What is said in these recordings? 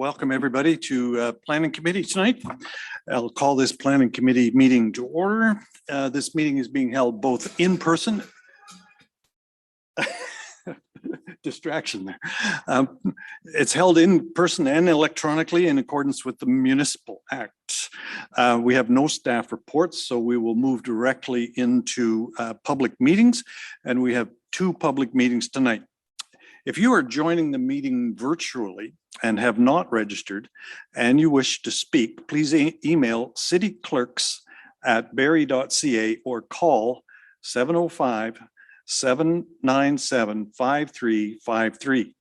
welcome everybody to Planning Committee tonight. I'll call this Planning Committee meeting to order. This meeting is being held both in person. Distraction there. It's held in person and electronically in accordance with the Municipal Act. We have no staff reports, so we will move directly into public meetings, and we have two public meetings tonight. If you are joining the meeting virtually and have not registered and you wish to speak, please email cityclerks@barrie.ca or call 705-797-5353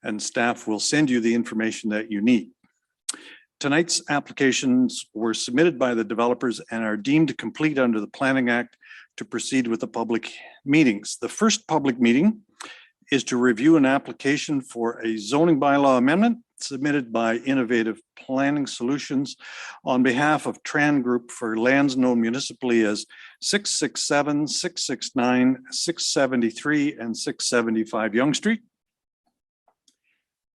and staff will send you the information that you need. Tonight's applications were submitted by the developers and are deemed complete under the Planning Act to proceed with the public meetings. The first public meeting is to review an application for a zoning bylaw amendment submitted by Innovative Planning Solutions on behalf of Tran Group for lands known municipally as 667, 669, 673, and 675 Yonge Street.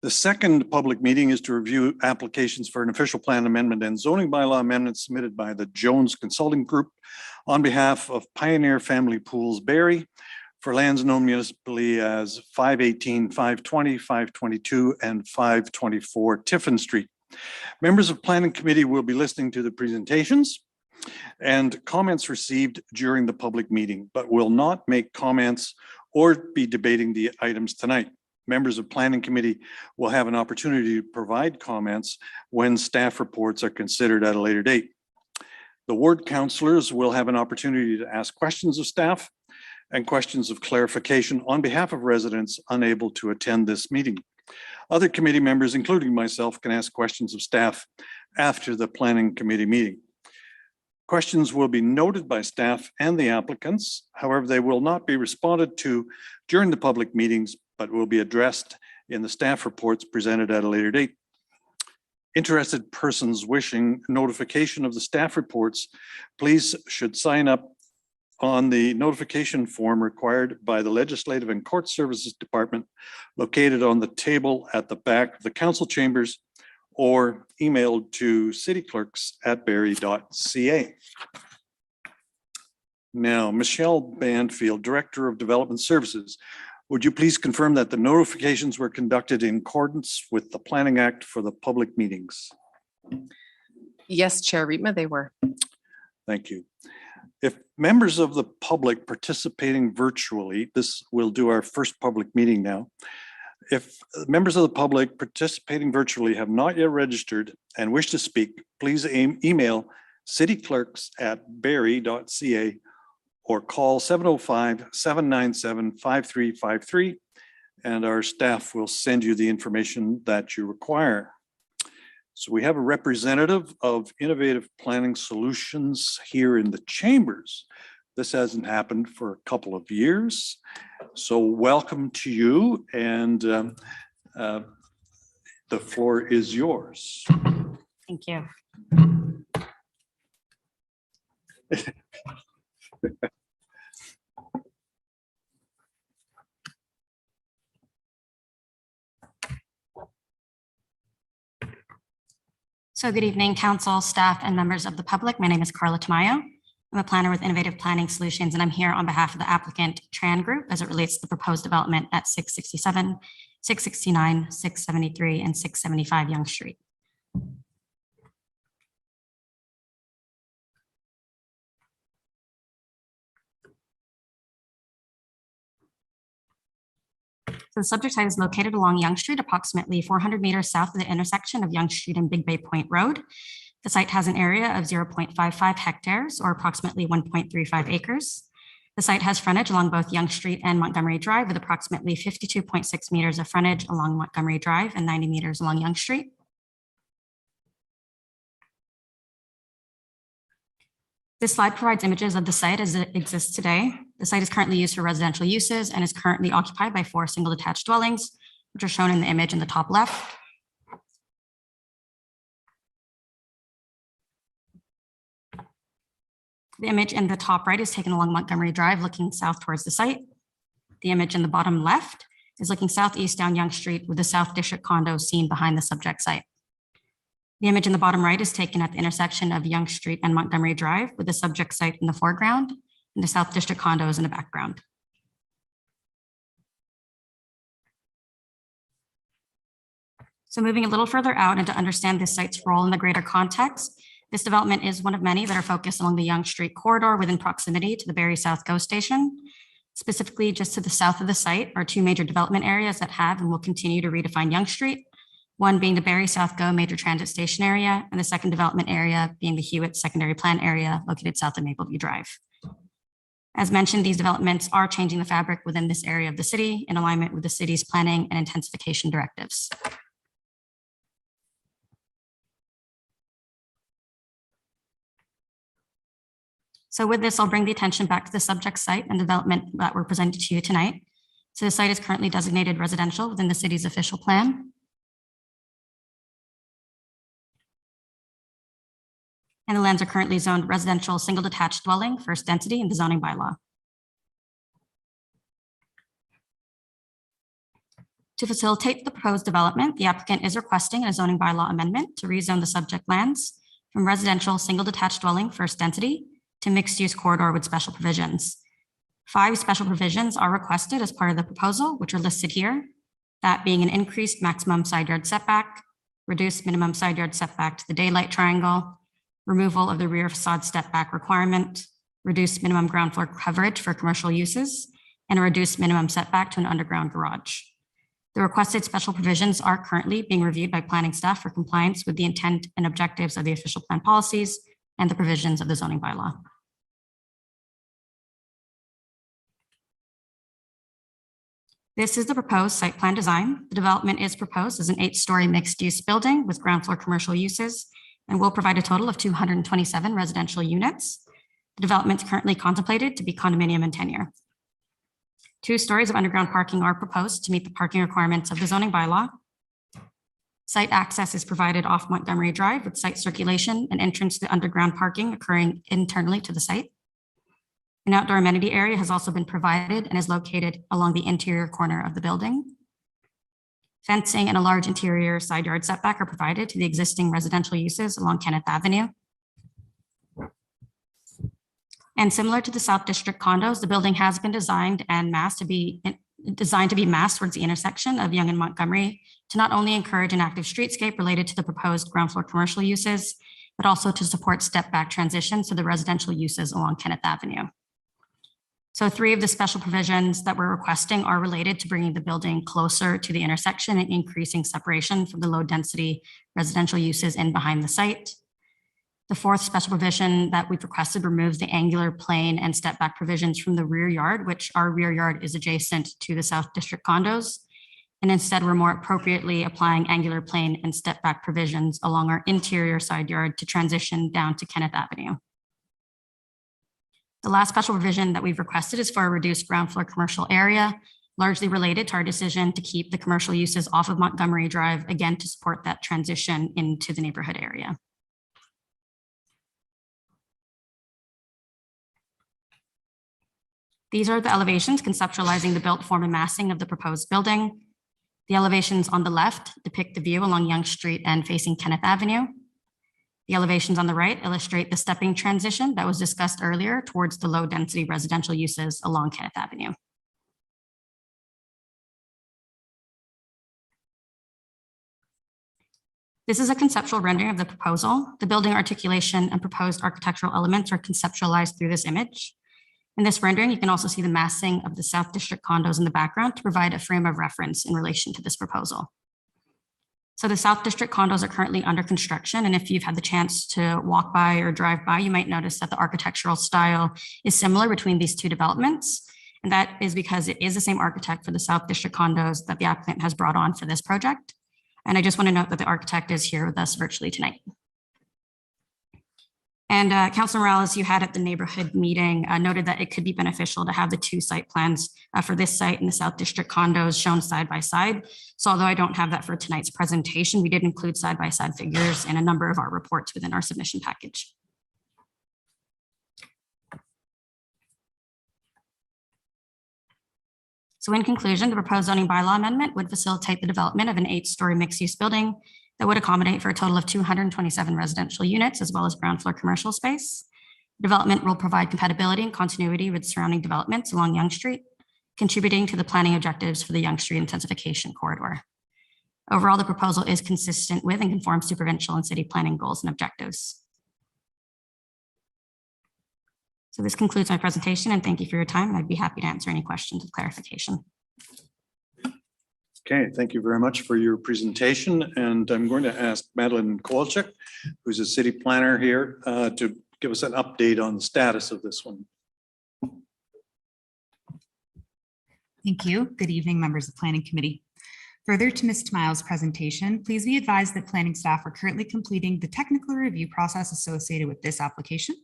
The second public meeting is to review applications for an official plan amendment and zoning bylaw amendment submitted by the Jones Consulting Group on behalf of Pioneer Family Pools Barrie for lands known municipally as 518, 520, 522, and 524 Tiffin Street. Members of Planning Committee will be listening to the presentations and comments received during the public meeting, but will not make comments or be debating the items tonight. Members of Planning Committee will have an opportunity to provide comments when staff reports are considered at a later date. The ward councillors will have an opportunity to ask questions of staff and questions of clarification on behalf of residents unable to attend this meeting. Other committee members, including myself, can ask questions of staff after the Planning Committee meeting. Questions will be noted by staff and the applicants. However, they will not be responded to during the public meetings, but will be addressed in the staff reports presented at a later date. Interested persons wishing notification of the staff reports, please should sign up on the notification form required by the Legislative and Court Services Department located on the table at the back of the council chambers or emailed to cityclerks@barrie.ca. Now, Michelle Banfield, Director of Development Services, would you please confirm that the notifications were conducted in accordance with the Planning Act for the public meetings? Yes, Chair Rietma, they were. Thank you. If members of the public participating virtually, this will do our first public meeting now. If members of the public participating virtually have not yet registered and wish to speak, please email cityclerks@barrie.ca or call 705-797-5353 and our staff will send you the information that you require. So we have a representative of Innovative Planning Solutions here in the chambers. This hasn't happened for a couple of years. So welcome to you, and the floor is yours. Thank you. So good evening, council, staff, and members of the public. My name is Carla Tamayo. I'm a planner with Innovative Planning Solutions, and I'm here on behalf of the applicant Tran Group as it relates to the proposed development at 667, 669, 673, and 675 Yonge Street. So the subject site is located along Yonge Street, approximately 400 meters south of the intersection of Yonge Street and Big Bay Point Road. The site has an area of 0.55 hectares or approximately 1.35 acres. The site has frontage along both Yonge Street and Montgomery Drive with approximately 52.6 meters of frontage along Montgomery Drive and 90 meters along Yonge Street. This slide provides images of the site as it exists today. The site is currently used for residential uses and is currently occupied by 4 single detached dwellings, which are shown in the image in the top left. The image in the top right is taken along Montgomery Drive, looking south towards the site. The image in the bottom left is looking southeast down Yonge Street with the South District condo seen behind the subject site. The image in the bottom right is taken at the intersection of Yonge Street and Montgomery Drive, with the subject site in the foreground and the South District condos in the background. So moving a little further out and to understand this site's role in the greater context, this development is one of many that are focused along the Yonge Street corridor within proximity to the Barrie South Go station. Specifically, just to the south of the site are two major development areas that have and will continue to redefine Yonge Street, one being the Barrie South Go major transit station area, and the second development area being the Hewitt secondary plan area located south of Mapleview Drive. As mentioned, these developments are changing the fabric within this area of the city in alignment with the city's planning and intensification directives. So with this, I'll bring the attention back to the subject site and development that were presented to you tonight. So the site is currently designated residential within the city's official plan. And the lands are currently zoned residential single detached dwelling, first density in the zoning bylaw. To facilitate the proposed development, the applicant is requesting a zoning bylaw amendment to rezone the subject lands from residential single detached dwelling, first density, to mixed-use corridor with special provisions. 5 special provisions are requested as part of the proposal, which are listed here. That being an increased maximum side yard setback, reduced minimum side yard setback to the daylight triangle, removal of the rear facade step back requirement, reduced minimum ground floor coverage for commercial uses, and a reduced minimum setback to an underground garage. The requested special provisions are currently being reviewed by planning staff for compliance with the intent and objectives of the official plan policies and the provisions of the zoning bylaw. This is the proposed site plan design. The development is proposed as an 8-story mixed-use building with ground floor commercial uses and will provide a total of 227 residential units. The development is currently contemplated to be condominium in tenure. 2 stories of underground parking are proposed to meet the parking requirements of the zoning bylaw. Site access is provided off Montgomery Drive with site circulation and entrance to underground parking occurring internally to the site. An outdoor amenity area has also been provided and is located along the interior corner of the building. Fencing and a large interior side yard setback are provided to the existing residential uses along Kenneth Avenue. And similar to the South District condos, the building has been designed and massed to be massed towards the intersection of Yonge and Montgomery to not only encourage an active streetscape related to the proposed ground floor commercial uses, but also to support step back transitions to the residential uses along Kenneth Avenue. So 3 of the special provisions that we're requesting are related to bringing the building closer to the intersection and increasing separation from the low density residential uses in behind the site. The 4th special provision that we've requested removes the angular plane and step back provisions from the rear yard, which our rear yard is adjacent to the South District condos. And instead, we're more appropriately applying angular plane and step back provisions along our interior side yard to transition down to Kenneth Avenue. The last special provision that we've requested is for a reduced ground floor commercial area, largely related to our decision to keep the commercial uses off of Montgomery Drive, again, to support that transition into the neighborhood area. These are the elevations conceptualizing the built form and massing of the proposed building. The elevations on the left depict the view along Yonge Street and facing Kenneth Avenue. The elevations on the right illustrate the stepping transition that was discussed earlier towards the low density residential uses along Kenneth Avenue. This is a conceptual rendering of the proposal. The building articulation and proposed architectural elements are conceptualized through this image. In this rendering, you can also see the massing of the South District condos in the background to provide a frame of reference in relation to this proposal. So the South District condos are currently under construction, and if you've had the chance to walk by or drive by, you might notice that the architectural style is similar between these 2 developments. And that is because it is the same architect for the South District condos that the applicant has brought on for this project. And I just want to note that the architect is here with us virtually tonight. And Councilor Morales, you had at the neighborhood meeting noted that it could be beneficial to have the 2 site plans for this site and the South District condos shown side by side. So although I don't have that for tonight's presentation, we did include side by side figures in a number of our reports within our submission package. So in conclusion, the proposed zoning bylaw amendment would facilitate the development of an 8-story mixed-use building that would accommodate for a total of 227 residential units as well as ground floor commercial space. Development will provide compatibility and continuity with surrounding developments along Yonge Street, contributing to the planning objectives for the Yonge Street intensification corridor. Overall, the proposal is consistent with and conforms to provincial and city planning goals and objectives. So this concludes my presentation, and thank you for your time. I'd be happy to answer any questions of clarification. Okay, thank you very much for your presentation. And I'm going to ask Madeline Kowalczyk, who's a city planner here, to give us an update on the status of this one. Thank you. Good evening, members of Planning Committee. Further to Ms. Tamayo's presentation, please be advised that planning staff are currently completing the technical review process associated with this application.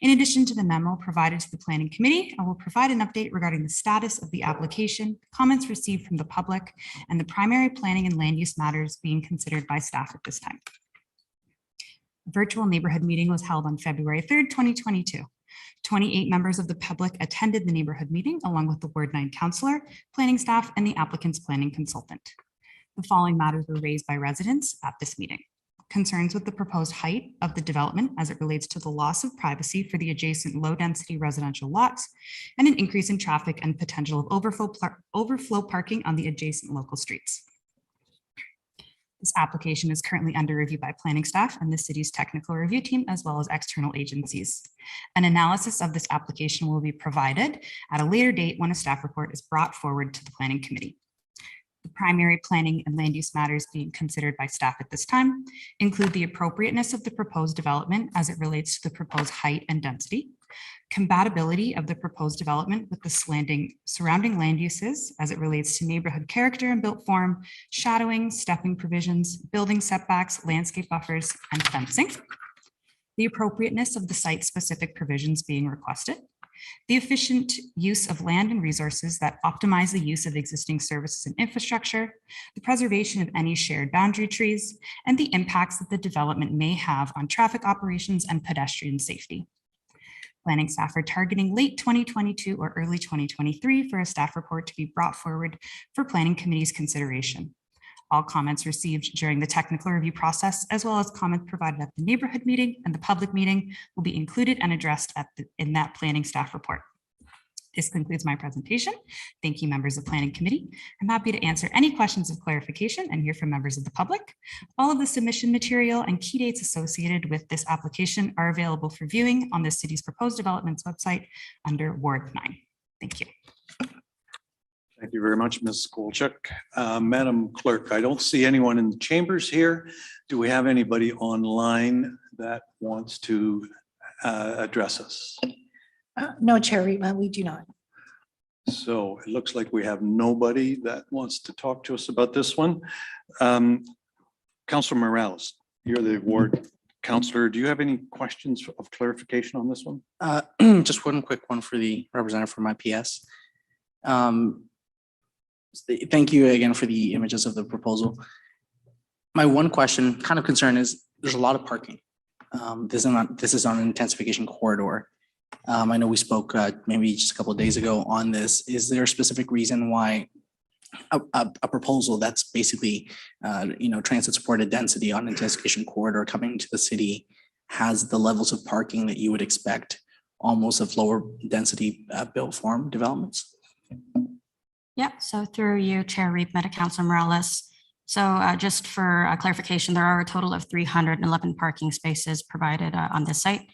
In addition to the memo provided to the Planning Committee, I will provide an update regarding the status of the application, comments received from the public, and the primary planning and land use matters being considered by staff at this time. A virtual neighborhood meeting was held on February 3rd, 2022. 28 members of the public attended the neighborhood meeting along with the Ward 9 councillor, planning staff, and the applicant's planning consultant. The following matters were raised by residents at this meeting. Concerns with the proposed height of the development as it relates to the loss of privacy for the adjacent low-density residential lots and an increase in traffic and potential of overflow parking on the adjacent local streets. This application is currently under review by planning staff and the city's technical review team, as well as external agencies. An analysis of this application will be provided at a later date when a staff report is brought forward to the Planning Committee. The primary planning and land use matters being considered by staff at this time include the appropriateness of the proposed development as it relates to the proposed height and density, compatibility of the proposed development with the surrounding land uses as it relates to neighborhood character and built form, shadowing, stepping provisions, building setbacks, landscape buffers, and fencing, the appropriateness of the site-specific provisions being requested, the efficient use of land and resources that optimize the use of existing services and infrastructure, the preservation of any shared boundary trees, and the impacts that the development may have on traffic operations and pedestrian safety. Planning staff are targeting late 2022 or early 2023 for a staff report to be brought forward for Planning Committee's consideration. All comments received during the technical review process, as well as comments provided at the neighborhood meeting and the public meeting, will be included and addressed in that planning staff report. This concludes my presentation. Thank you, members of Planning Committee. I'm happy to answer any questions of clarification and hear from members of the public. All of the submission material and key dates associated with this application are available for viewing on the city's proposed developments website under Ward 9. Thank you. Thank you very much, Ms. Kowalczyk. Madam Clerk, I don't see anyone in the chambers here. Do we have anybody online that wants to address us? No, Chair Rima, we do not. So it looks like we have nobody that wants to talk to us about this one. Councilor Morales, you're the ward councillor. Do you have any questions of clarification on this one? Just one quick one for the representative from IPS. Thank you again for the images of the proposal. My one question, kind of concern, is there's a lot of parking. This is on an intensification corridor. I know we spoke maybe just a couple of days ago on this. Is there a specific reason why a proposal that's basically transit supported density on intensification corridor coming to the city has the levels of parking that you would expect almost of lower density built form developments? Yeah, so through you, Chair Reed, Councilor Morales. So just for clarification, there are a total of 311 parking spaces provided on this site.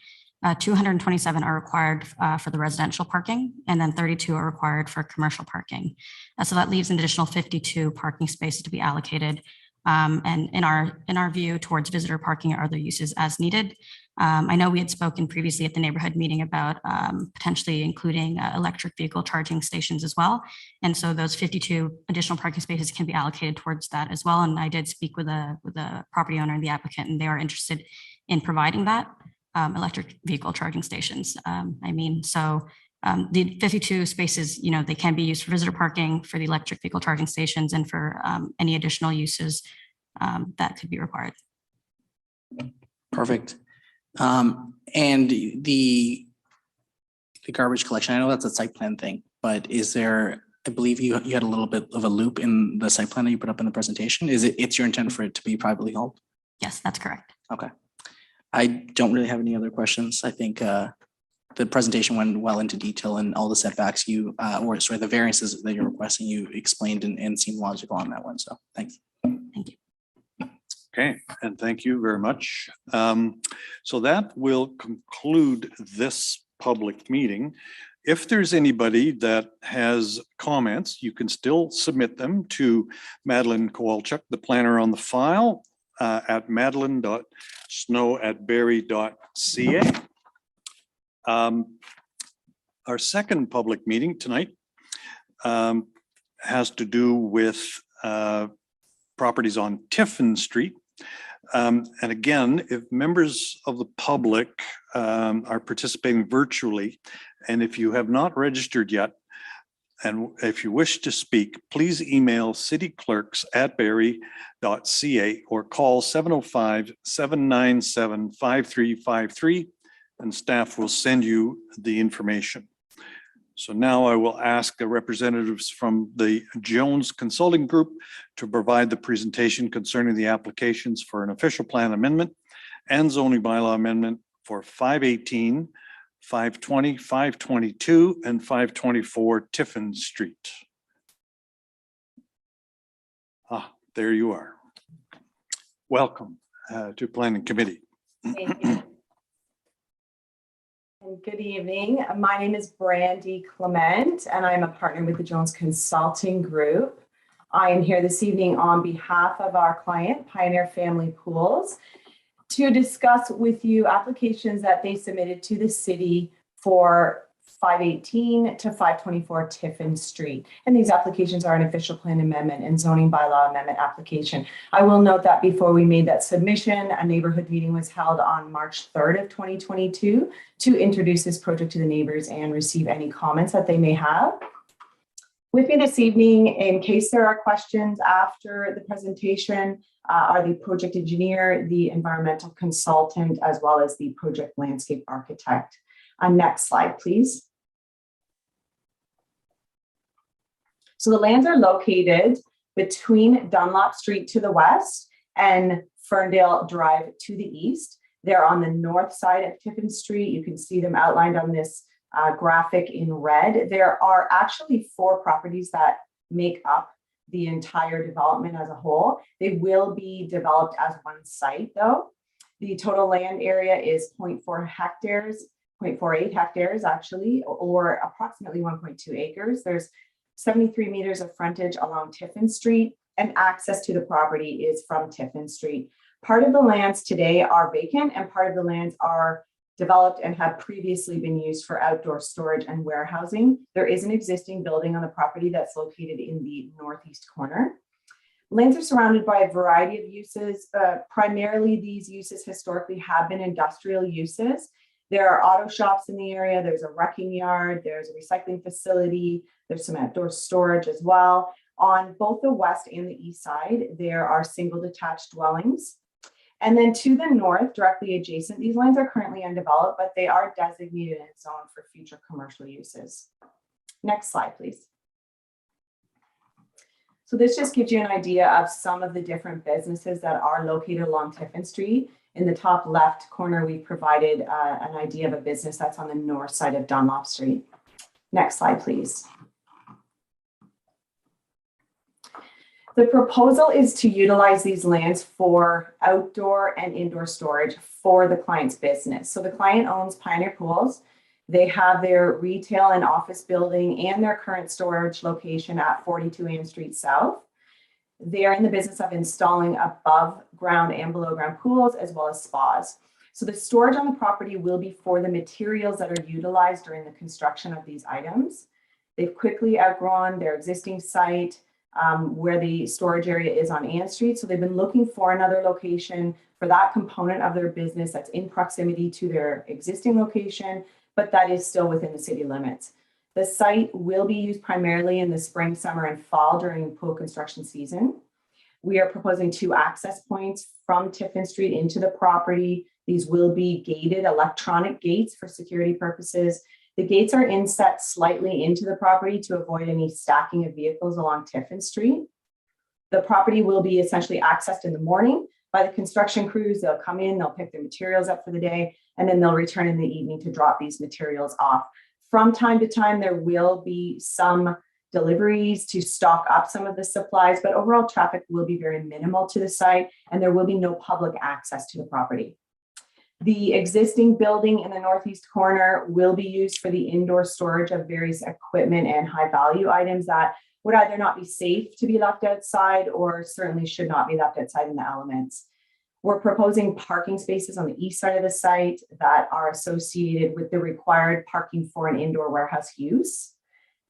227 are required for the residential parking, and then 32 are required for commercial parking. So that leaves an additional 52 parking spaces to be allocated. And in our view, towards visitor parking or other uses as needed. I know we had spoken previously at the neighborhood meeting about potentially including electric vehicle charging stations as well. And so those 52 additional parking spaces can be allocated towards that as well. And I did speak with the property owner and the applicant, and they are interested in providing that electric vehicle charging stations. The 52 spaces, they can be used for visitor parking, for the electric vehicle charging stations, and for any additional uses that could be required. Perfect. And the garbage collection, I know that's a site plan thing, but is there I believe you had a little bit of a loop in the site plan that you put up in the presentation. It's your intent for it to be privately held? Yes, that's correct. Okay. I don't really have any other questions. I think the presentation went well into detail, and all the setbacks the variances that you're requesting, you explained and seemed logical on that one. So thanks. Thank you. Okay, and thank you very much. So that will conclude this public meeting. If there's anybody that has comments, you can still submit them to Madeline Kowalchuk, the planner on the file, at madeline.snow@barrie.ca. Our second public meeting tonight has to do with properties on Tiffin Street. And again, if members of the public are participating virtually, and if you have not registered yet, and if you wish to speak, please email cityclerks@barrie.ca or call 705-797-5353, and staff will send you the information. So now I will ask the representatives from the Jones Consulting Group to provide the presentation concerning the applications for an official plan amendment and zoning bylaw amendment for 518, 520, 522, and 524 Tiffin Street. There you are. Welcome to Planning Committee. Thank you. And good evening. My name is Brandy Clement, and I'm a partner with the Jones Consulting Group. I am here this evening on behalf of our client, Pioneer Family Pools, to discuss with you applications that they submitted to the city for 518 to 524 Tiffin Street. And these applications are an official plan amendment and zoning bylaw amendment application. I will note that before we made that submission, a neighborhood meeting was held on March 3rd of 2022 to introduce this project to the neighbors and receive any comments that they may have. With me this evening, in case there are questions after the presentation, are the project engineer, the environmental consultant, as well as the project landscape architect. Next slide, please. So the lands are located between Dunlop Street to the west and Ferndale Drive to the east. They're on the north side of Tiffin Street. You can see them outlined on this graphic in red. There are actually 4 properties that make up the entire development as a whole. They will be developed as one site though. The total land area is 0.48 hectares actually, or approximately 1.2 acres. There's 73 meters of frontage along Tiffin Street, and access to the property is from Tiffin Street. Part of the lands today are vacant, and part of the lands are developed and have previously been used for outdoor storage and warehousing. There is an existing building on the property that's located in the northeast corner. Lands are surrounded by a variety of uses. Primarily, these uses historically have been industrial uses. There are auto shops in the area. There's a wrecking yard. There's a recycling facility. There's some outdoor storage as well. On both the west and the east side, there are single detached dwellings. And then to the north, directly adjacent, these lands are currently undeveloped, but they are designated and zoned for future commercial uses. Next slide, please. So this just gives you an idea of some of the different businesses that are located along Tiffin Street. In the top left corner, we provided an idea of a business that's on the north side of Dunlop Street. Next slide, please. The proposal is to utilize these lands for outdoor and indoor storage for the client's business. So the client owns Pioneer Pools. They have their retail and office building and their current storage location at 42 Ann Street South. They are in the business of installing above ground and below ground pools as well as spas. So the storage on the property will be for the materials that are utilized during the construction of these items. They've quickly outgrown their existing site where the storage area is on Ann Street. So they've been looking for another location for that component of their business that's in proximity to their existing location, but that is still within the city limits. The site will be used primarily in the spring, summer, and fall during pool construction season. We are proposing 2 access points from Tiffin Street into the property. These will be gated electronic gates for security purposes. The gates are inset slightly into the property to avoid any stacking of vehicles along Tiffin Street. The property will be essentially accessed in the morning by the construction crews. They'll come in, they'll pick their materials up for the day, and then they'll return in the evening to drop these materials off. From time to time, there will be some deliveries to stock up some of the supplies, but overall traffic will be very minimal to the site, and there will be no public access to the property. The existing building in the northeast corner will be used for the indoor storage of various equipment and high value items that would either not be safe to be left outside or certainly should not be left outside in the elements. We're proposing parking spaces on the east side of the site that are associated with the required parking for an indoor warehouse use.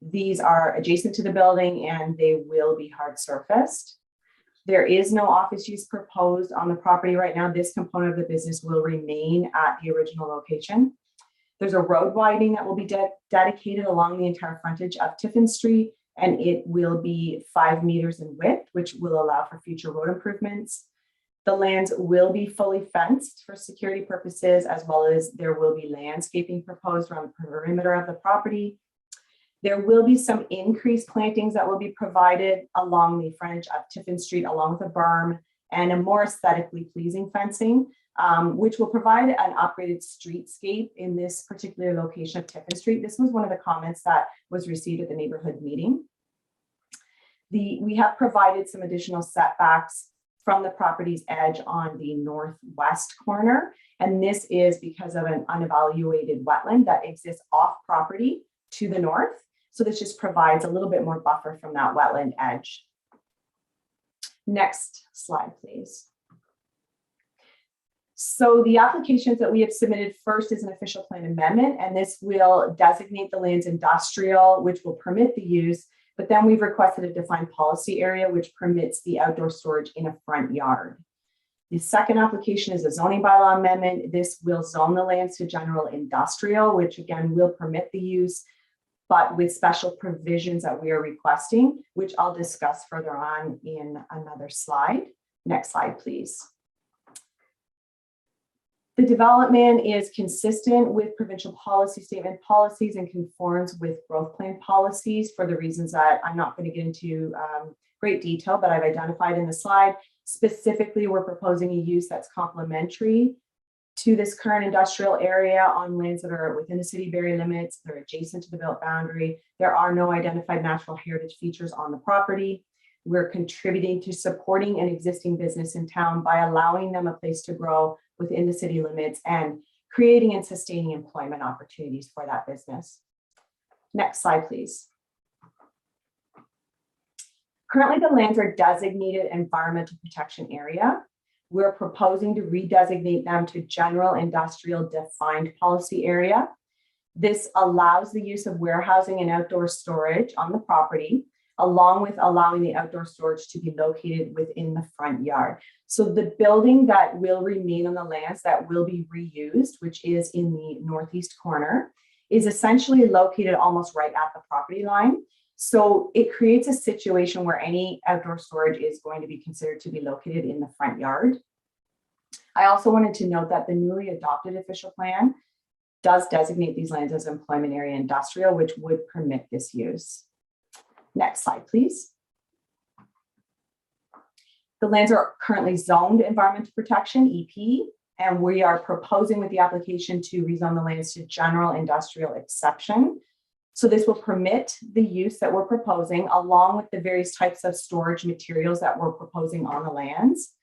These are adjacent to the building and they will be hard surfaced. There is no office use proposed on the property right now. This component of the business will remain at the original location. There's a road widening that will be dedicated along the entire frontage of Tiffin Street, and it will be 5 meters in width, which will allow for future road improvements. The lands will be fully fenced for security purposes, as well as there will be landscaping proposed around the perimeter of the property. There will be some increased plantings that will be provided along the frontage of Tiffin Street, along with a berm and a more aesthetically pleasing fencing, which will provide an upgraded streetscape in this particular location of Tiffin Street. This was one of the comments that was received at the neighborhood meeting. We have provided some additional setbacks from the property's edge on the northwest corner, and this is because of an unevaluated wetland that exists off property to the north. So this just provides a little bit more buffer from that wetland edge. Next slide, please. So the applications that we have submitted first is an official plan amendment, and this will designate the lands industrial, which will permit the use, but then we've requested a defined policy area, which permits the outdoor storage in a front yard. The second application is a zoning bylaw amendment. This will zone the lands to general industrial, which again will permit the use, but with special provisions that we are requesting, which I'll discuss further on in another slide. Next slide, please. The development is consistent with provincial policy statement policies and conforms with growth plan policies for the reasons that I'm not going to get into great detail, but I've identified in the slide. Specifically, we're proposing a use that's complementary to this current industrial area on lands that are within the city Barrie limits. They're adjacent to the built boundary. There are no identified natural heritage features on the property. We're contributing to supporting an existing business in town by allowing them a place to grow within the city limits and creating and sustaining employment opportunities for that business. Next slide, please. Currently, the lands are designated environmental protection area. We're proposing to redesignate them to general industrial defined policy area. This allows the use of warehousing and outdoor storage on the property, along with allowing the outdoor storage to be located within the front yard. So the building that will remain on the lands that will be reused, which is in the northeast corner, is essentially located almost right at the property line. So it creates a situation where any outdoor storage is going to be considered to be located in the front yard. I also wanted to note that the newly adopted official plan does designate these lands as employment area industrial, which would permit this use. Next slide, please. The lands are currently zoned environmental protection, EP, and we are proposing with the application to rezone the lands to general industrial exception. So this will permit the use that we're proposing along with the various types of storage materials that we're proposing on the lands.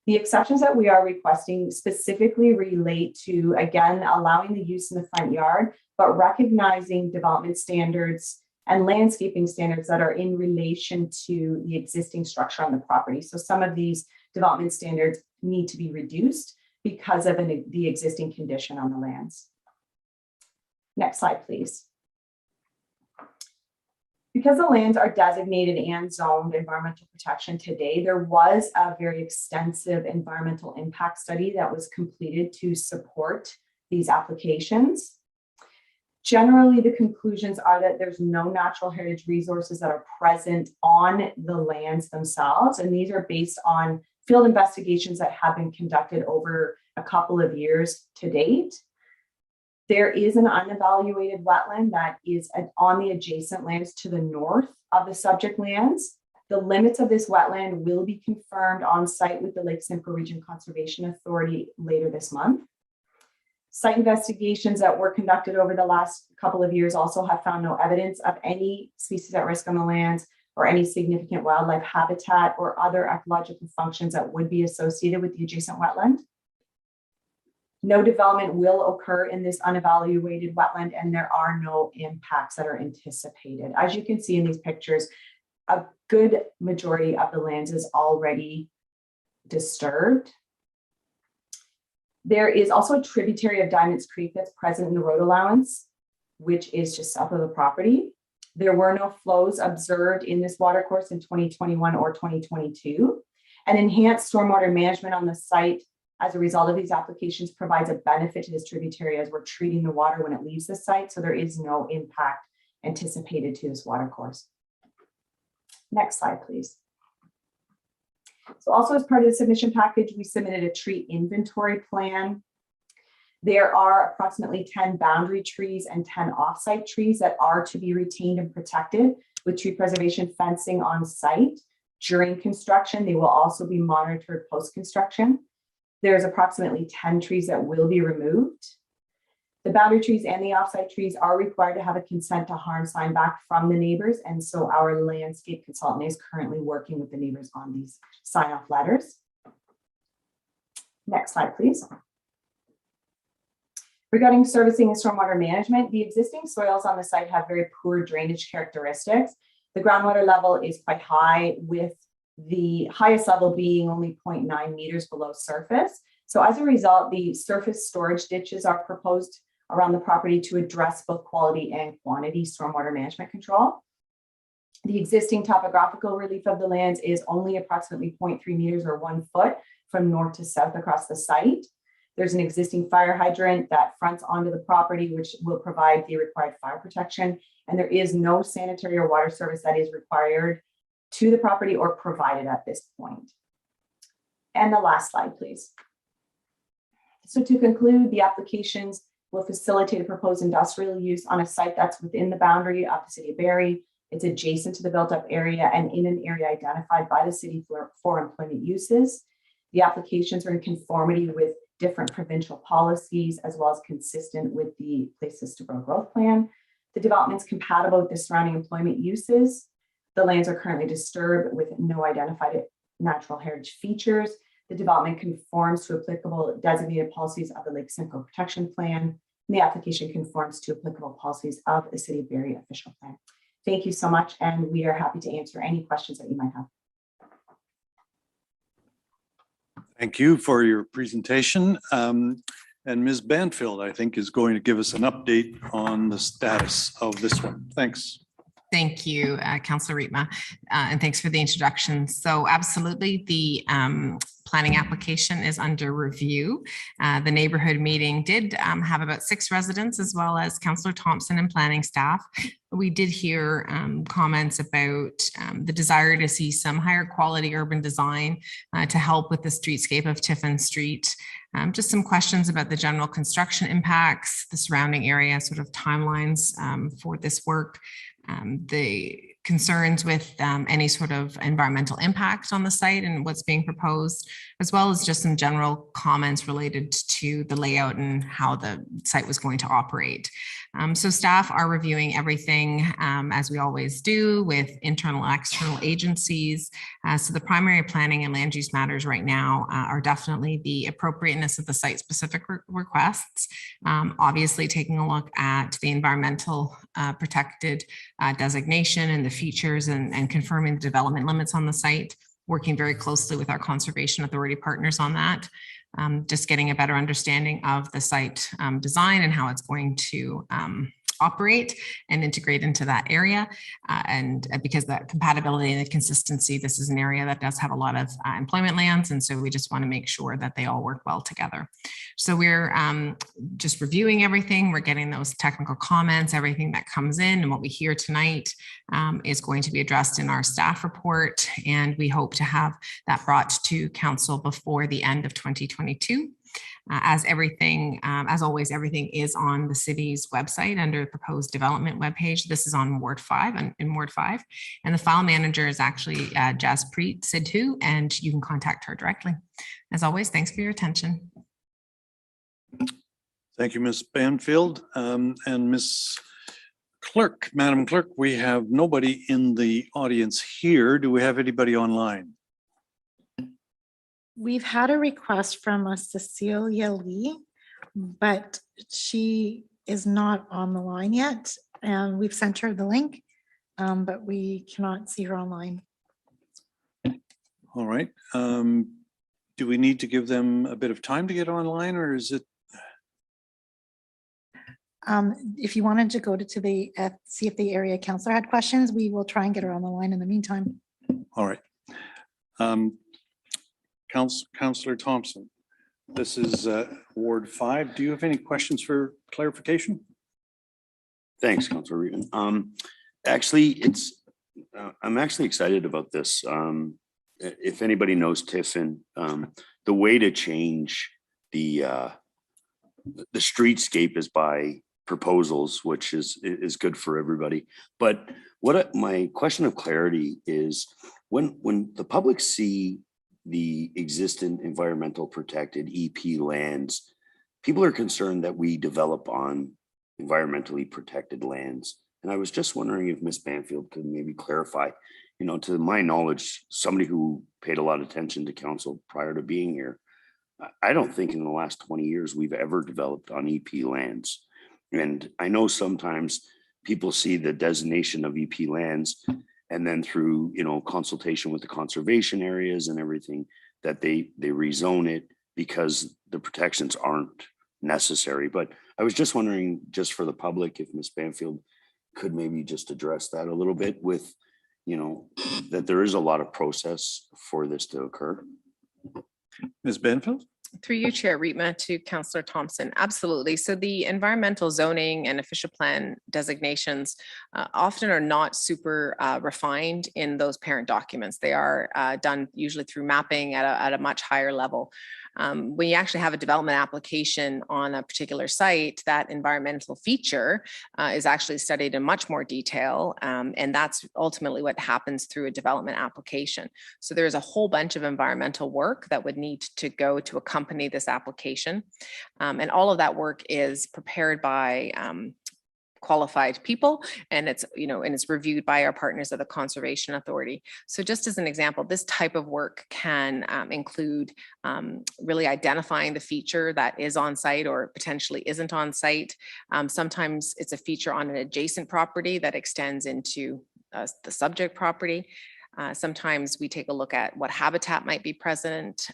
The exceptions that we are requesting specifically relate to, again, allowing the use in the front yard, but recognizing development standards and landscaping standards that are in relation to the existing structure on the property. So some of these development standards need to be reduced because of the existing condition on the lands. Next slide, please. Because the lands are designated and zoned environmental protection today, there was a very extensive environmental impact study that was completed to support these applications. Generally, the conclusions are that there's no natural heritage resources that are present on the lands themselves, and these are based on field investigations that have been conducted over a couple of years to date. There is an unevaluated wetland that is on the adjacent lands to the north of the subject lands. The limits of this wetland will be confirmed on site with the Lake Simcoe Region Conservation Authority later this month. Site investigations that were conducted over the last couple of years also have found no evidence of any species at risk on the lands or any significant wildlife habitat or other ecological functions that would be associated with the adjacent wetland. No development will occur in this unevaluated wetland, and there are no impacts that are anticipated. As you can see in these pictures, a good majority of the lands is already disturbed. There is also a tributary of Diamonds Creek that's present in the road allowance, which is just south of the property. There were no flows observed in this watercourse in 2021 or 2022. And enhanced stormwater management on the site as a result of these applications provides a benefit to this tributary as we're treating the water when it leaves the site. So there is no impact anticipated to this watercourse. Next slide, please. So also as part of the submission package, we submitted a tree inventory plan. There are approximately 10 boundary trees and 10 offsite trees that are to be retained and protected with tree preservation fencing on site during construction. They will also be monitored post-construction. There's approximately 10 trees that will be removed. The boundary trees and the offsite trees are required to have a consent to harm sign back from the neighbors. And so our landscape consultant is currently working with the neighbors on these sign-off letters. Next slide, please. Regarding servicing and stormwater management, the existing soils on the site have very poor drainage characteristics. The groundwater level is quite high, with the highest level being only 0.9 meters below surface. So as a result, the surface storage ditches are proposed around the property to address both quality and quantity stormwater management control. The existing topographical relief of the lands is only approximately 0.3 meters or 1 foot from north to south across the site. There's an existing fire hydrant that fronts onto the property, which will provide the required fire protection. And there is no sanitary or water service that is required to the property or provided at this point. And the last slide, please. So to conclude, the applications will facilitate a proposed industrial use on a site that's within the boundary of the city of Barrie. It's adjacent to the built-up area and in an area identified by the city for employment uses. The applications are in conformity with different provincial policies, as well as consistent with the Places to Grow growth plan. The development's compatible with the surrounding employment uses. The lands are currently disturbed with no identified natural heritage features. The development conforms to applicable designated policies of the Lake Simcoe Protection Plan. And the application conforms to applicable policies of the City of Barrie official plan. Thank you so much, and we are happy to answer any questions that you might have. Thank you for your presentation. And Ms. Banfield, I think, is going to give us an update on the status of this one. Thanks. Thank you, Councillor Rietma, and thanks for the introduction. So absolutely, the planning application is under review. The neighborhood meeting did have about 6 residents, as well as Councillor Thompson and planning staff. We did hear comments about the desire to see some higher quality urban design to help with the streetscape of Tiffin Street. Just some questions about the general construction impacts, the surrounding area, sort of timelines for this work. The concerns with any sort of environmental impact on the site and what's being proposed, as well as just some general comments related to the layout and how the site was going to operate. So staff are reviewing everything as we always do with internal and external agencies. So the primary planning and land use matters right now are definitely the appropriateness of the site-specific requests. Obviously taking a look at the environmental protected designation and the features and confirming the development limits on the site, working very closely with our conservation authority partners on that. Just getting a better understanding of the site design and how it's going to operate and integrate into that area. And because that compatibility and the consistency, this is an area that does have a lot of employment lands. And so we just want to make sure that they all work well together. So we're just reviewing everything. We're getting those technical comments, everything that comes in, and what we hear tonight is going to be addressed in our staff report. And we hope to have that brought to council before the end of 2022. As everything, as always, everything is on the city's website under the proposed development webpage. This is on Ward 5 and in Ward 5. And the file manager is actually Jaspreet Sidhu, and you can contact her directly. As always, thanks for your attention. Thank you, Ms. Banfield. And Ms. Clerk, Madam Clerk, we have nobody in the audience here. Do we have anybody online? We've had a request from a Cecilia Lee, but she is not on the line yet. And we've sent her the link, but we cannot see her online. All right. Do we need to give them a bit of time to get online, or is it? If you wanted to go to the, see if the area councillor had questions, we will try and get her on the line in the meantime. All right. Councillor Thompson, this is Ward 5. Do you have any questions for clarification? Thanks, Councillor Reaton. Actually, I'm actually excited about this. If anybody knows Tiffin, the way to change the streetscape is by proposals, which is good for everybody. But my question of clarity is, when the public see the existing environmental protected EP lands, people are concerned that we develop on environmentally protected lands. And I was just wondering if Ms. Banfield could maybe clarify, to my knowledge, somebody who paid a lot of attention to council prior to being here, I don't think in the last 20 years we've ever developed on EP lands. And I know sometimes people see the designation of EP lands and then through, consultation with the conservation areas and everything, that they rezone it because the protections aren't necessary. But I was just wondering, just for the public, if Ms. Banfield could maybe just address that a little bit with, that there is a lot of process for this to occur. Ms. Banfield? Through you, Chair Reitma, to Councillor Thompson. Absolutely. So the environmental zoning and official plan designations often are not super refined in those parent documents. They are done usually through mapping at a much higher level. When you actually have a development application on a particular site, that environmental feature is actually studied in much more detail. And that's ultimately what happens through a development application. So there's a whole bunch of environmental work that would need to go to accompany this application. And all of that work is prepared by qualified people, and it's reviewed by our partners at the Conservation Authority. So just as an example, this type of work can include really identifying the feature that is on site or potentially isn't on site. Sometimes it's a feature on an adjacent property that extends into the subject property. Sometimes we take a look at what habitat might be present.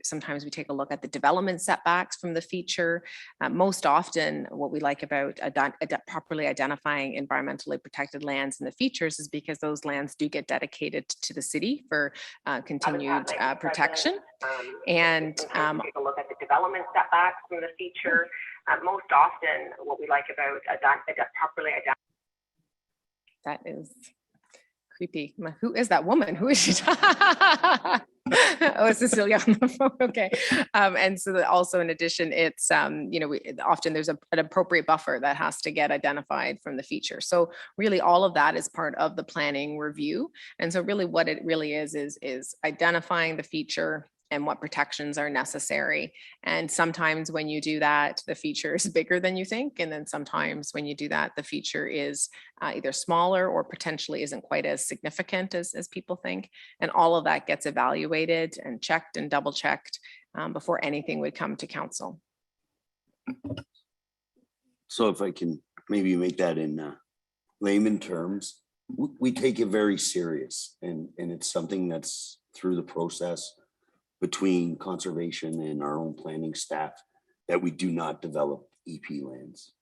Sometimes we take a look at the development setbacks from the feature. Most often, what we like about properly identifying environmentally protected lands and the features is because those lands do get dedicated to the city for continued protection. And take a look at the development setbacks from the feature. Most often, what we like about properly identifying. That is creepy. Who is that woman? Who is she? Oh, it's Cecilia on the phone. Okay. And so that also in addition, it's, often there's an appropriate buffer that has to get identified from the feature. So really all of that is part of the planning review. And so really what it really is identifying the feature and what protections are necessary. And sometimes when you do that, the feature is bigger than you think. And then sometimes when you do that, the feature is either smaller or potentially isn't quite as significant as people think. And all of that gets evaluated and checked and double checked before anything would come to council. So if I can maybe make that in layman terms, we take it very serious, and it's something that's through the process between conservation and our own planning staff that we do not develop EP lands.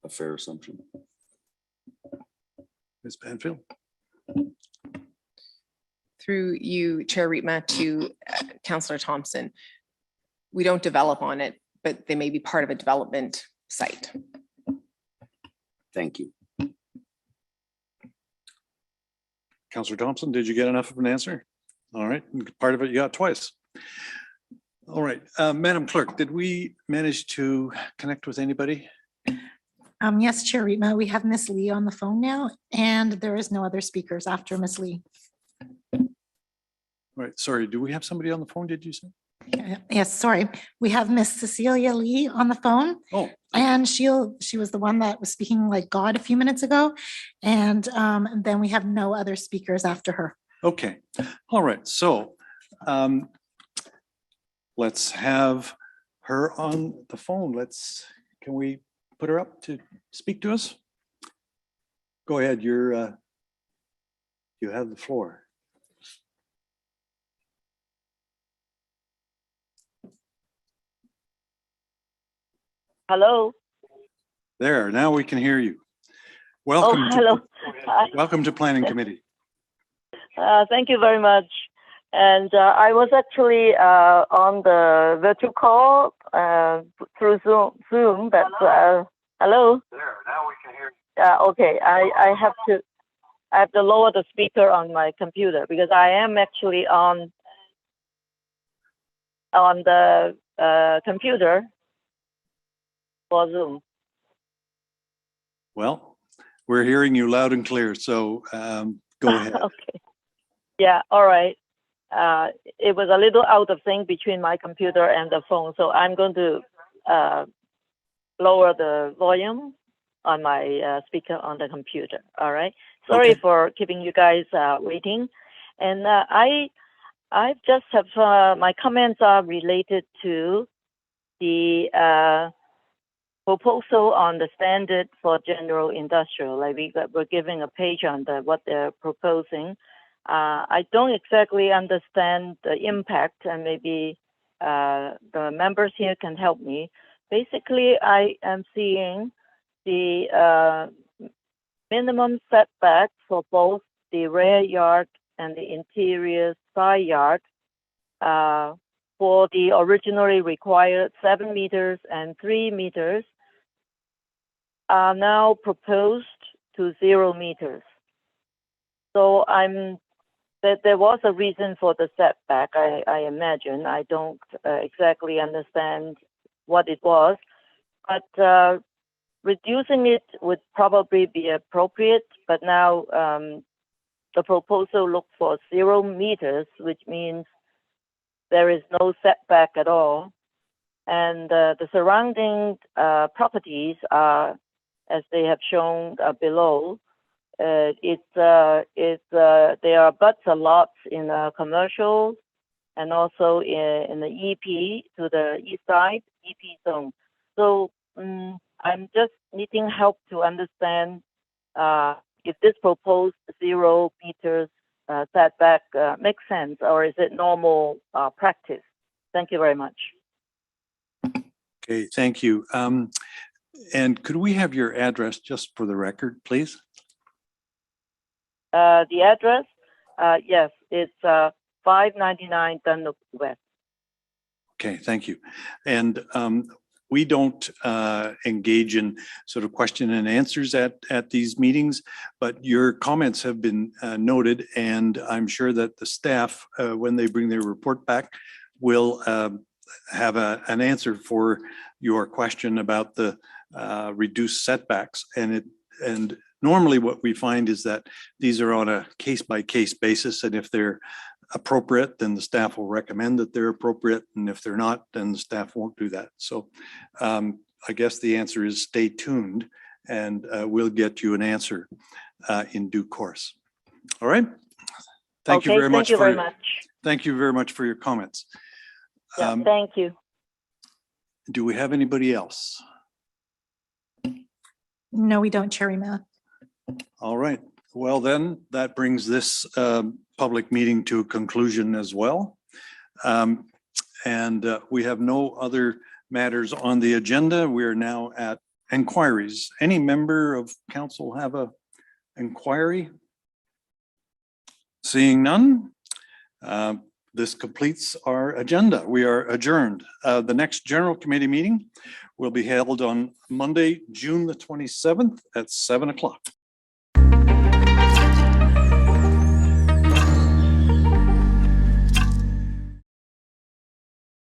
A fair assumption. Ms. Banfield? Through you, Chair Reitma, to Councillor Thompson, we don't develop on it, but they may be part of a development site. Thank you. Councillor Thompson, did you get enough of an answer? All right, part of it you got twice. All right, Madam Clerk, did we manage to connect with anybody? Yes, Chair Reitma, we have Miss Lee on the phone now, and there is no other speakers after Miss Lee. Right, sorry, do we have somebody on the phone, did you say? Yes, sorry. We have Miss Cecilia Lee on the phone, Oh, and she was the one that was speaking like God a few minutes ago. And then we have no other speakers after her. okay, all right, so let's have her on the phone. Can we put her up to speak to us? Go ahead, you have the floor. Hello. There, now we can hear you. Welcome. Oh, hello. Welcome to Planning Committee. Thank you very much. And I was actually on the virtual call through Zoom. But hello. There, now we can hear you. Okay, I have to lower the speaker on my computer because I am actually on the computer for Zoom. Well, we're hearing you loud and clear, so go ahead. Okay. Yeah, all right. It was a little out of sync between my computer and the phone, so I'm going to lower the volume on my speaker on the computer. All right. Sorry Okay. for keeping you guys waiting. And I just have my comments are related to the proposal on the standard for general industrial. Like we're giving a page on what they're proposing. I don't exactly understand the impact, and maybe the members here can help me. Basically, I am seeing the minimum setback for both the rear yard and the interior side yard for the originally required 7 meters and 3 meters are now proposed to 0 meters. So there was a reason for the setback, I imagine. I don't exactly understand what it was, but reducing it would probably be appropriate. But now the proposal looks for 0 meters, which means there is no setback at all. And the surrounding properties are, as they have shown below, there are butts and lots in commercial and also in the EP to the east side, EP zone. So I'm just needing help to understand if this proposed 0 meters setback makes sense, or is it normal practice? Thank you very much. Okay, thank you. And could we have your address just for the record, please? The address, yes, it's 599 Dunlop West. Okay, thank you. And we don't engage in sort of question and answers at these meetings, but your comments have been noted, and I'm sure that the staff, when they bring their report back, will have an answer for your question about the reduced setbacks. And normally what we find is that these are on a case-by-case basis, and if they're appropriate, then the staff will recommend that they're appropriate, and if they're not, then the staff won't do that. So I guess the answer is stay tuned, and we'll get you an answer in due course. All right. Thank you very much. Thank you very much for your comments. Yeah, thank you. Do we have anybody else? No, we don't, Chair Reitma. All right. Well, then that brings this public meeting to a conclusion as well. And we have no other matters on the agenda. We are now at inquiries. Any member of council have a inquiry? Seeing none, this completes our agenda. We are adjourned. The next general committee meeting will be held on Monday, June the 27th at 7 o'clock.